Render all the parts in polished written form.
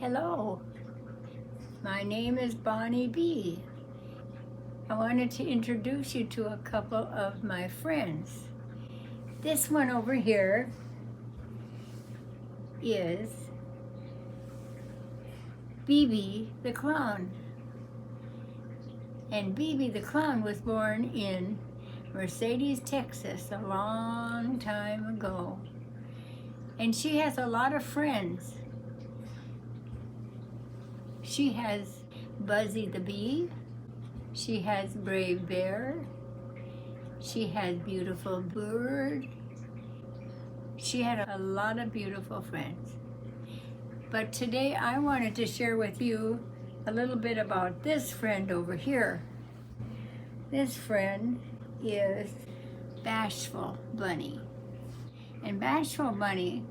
Hello, my name is Bonnie B. I wanted to introduce you to a couple of my friends. This one over here is BB the Clown. And BB the Clown was born in Mercedes, Texas a long time ago. And she has a lot of friends. She has Buzzy the Bee. She has Brave Bear. She has Beautiful Bird. She had a lot of beautiful friends. But today I wanted to share with you a little bit about this friend over here. This friend is Bashful Bunny. And Bashful Bunny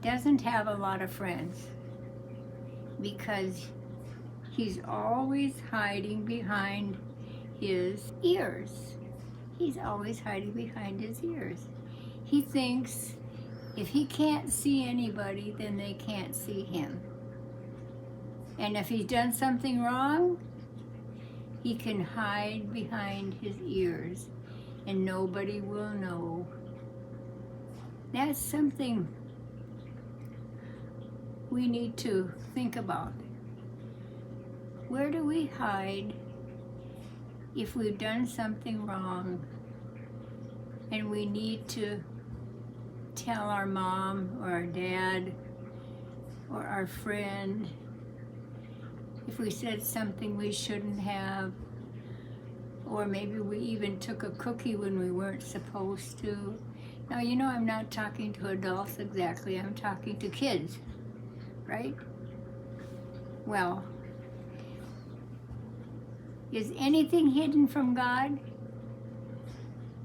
doesn't have a lot of friends because he's always hiding behind his ears. He's always hiding behind his ears. He thinks if he can't see anybody, then they can't see him. And if he's done something wrong, he can hide behind his ears and nobody will know. That's something we need to think about. Where do we hide if we've done something wrong and we need to tell our mom or our dad or our friend if we said something we shouldn't have, or maybe we even took a cookie when we weren't supposed to? Now, you know I'm not talking to adults exactly, I'm talking to kids, right? Well, is anything hidden from God?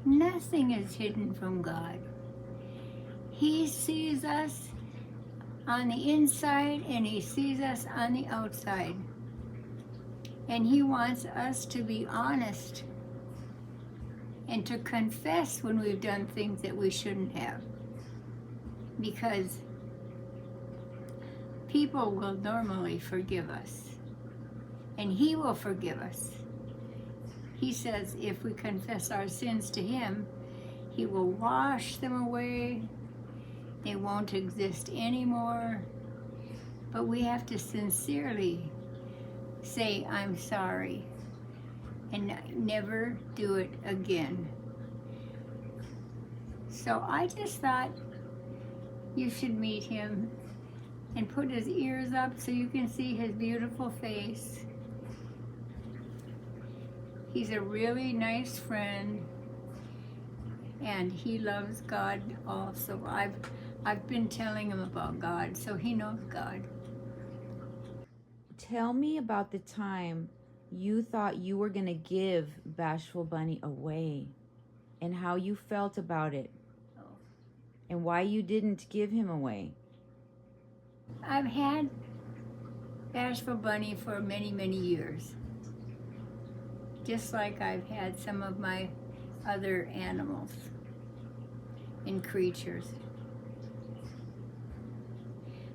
Nothing is hidden from God. He sees us on the inside and He sees us on the outside. And He wants us to be honest and to confess when we've done things that we shouldn't have. Because people will normally forgive us. And He will forgive us. He says if we confess our sins to Him, He will wash them away. They won't exist anymore. But we have to sincerely say, I'm sorry, and never do it again. So I just thought you should meet him and put his ears up so you can see his beautiful face. He's a really nice friend, and he loves God also. I've been telling him about God, so he knows God. Tell me about the time you thought you were going to give Bashful Bunny away and how you felt about it and why you didn't give him away. I've had Bashful Bunny for many, many years. Just like I've had some of my other animals and creatures.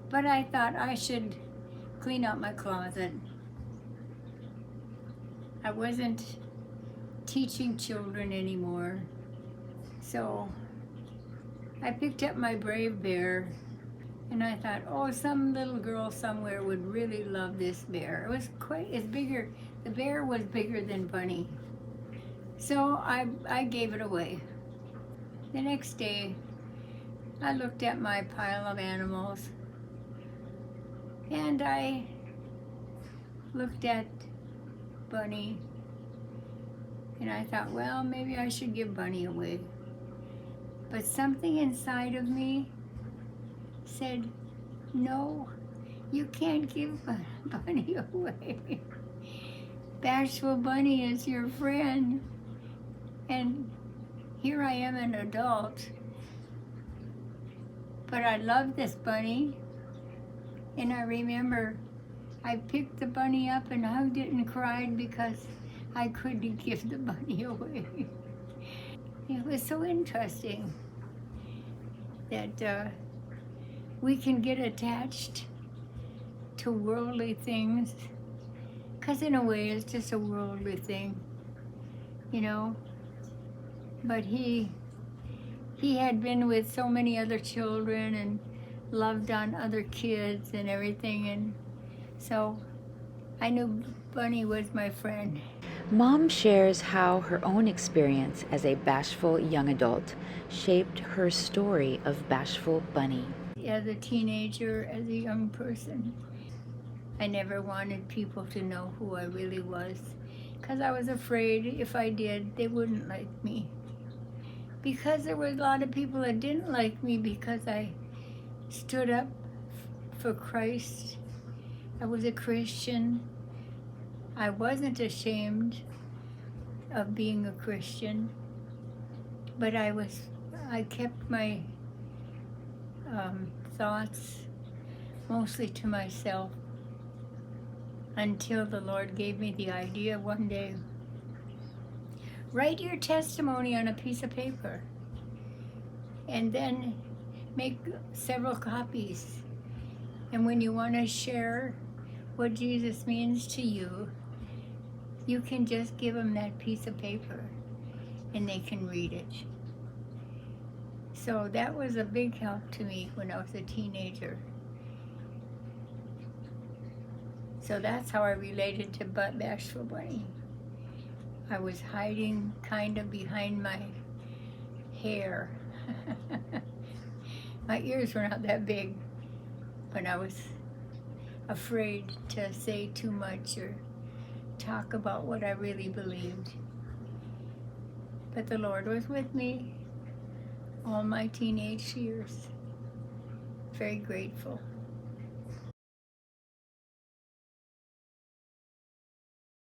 But I thought I should clean out my closet. I wasn't teaching children anymore. So I picked up my Brave Bear and I thought, oh, some little girl somewhere would really love this bear. It was it's bigger. The bear was bigger than Bunny. So I gave it away. The next day, I looked at my pile of animals and I looked at Bunny and I thought, well, maybe I should give Bunny away. But something inside of me said, no, you can't give Bunny away. Bashful Bunny is your friend, and here I am an adult, but I love this bunny, and I remember I picked the bunny up and hugged it and cried because I couldn't give the bunny away. It was so interesting that we can get attached to worldly things, because in a way it's just a worldly thing, you know. But he had been with so many other children and loved on other kids and everything, and so I knew Bunny was my friend. Mom shares how her own experience as a bashful young adult shaped her story of Bashful Bunny. As a teenager, as a young person, I never wanted people to know who I really was, because I was afraid if I did, they wouldn't like me. Because there was a lot of people that didn't like me because I stood up for Christ. I was a Christian. I wasn't ashamed of being a Christian, but I kept my thoughts mostly to myself until the Lord gave me the idea one day. Write your testimony on a piece of paper and then make several copies. And when you want to share what Jesus means to you, you can just give them that piece of paper and they can read it. So that was a big help to me when I was a teenager. So that's how I related to Bashful Bunny. I was hiding kind of behind my hair. My ears were not that big, but I was afraid to say too much or talk about what I really believed. But the Lord was with me all my teenage years. Very grateful.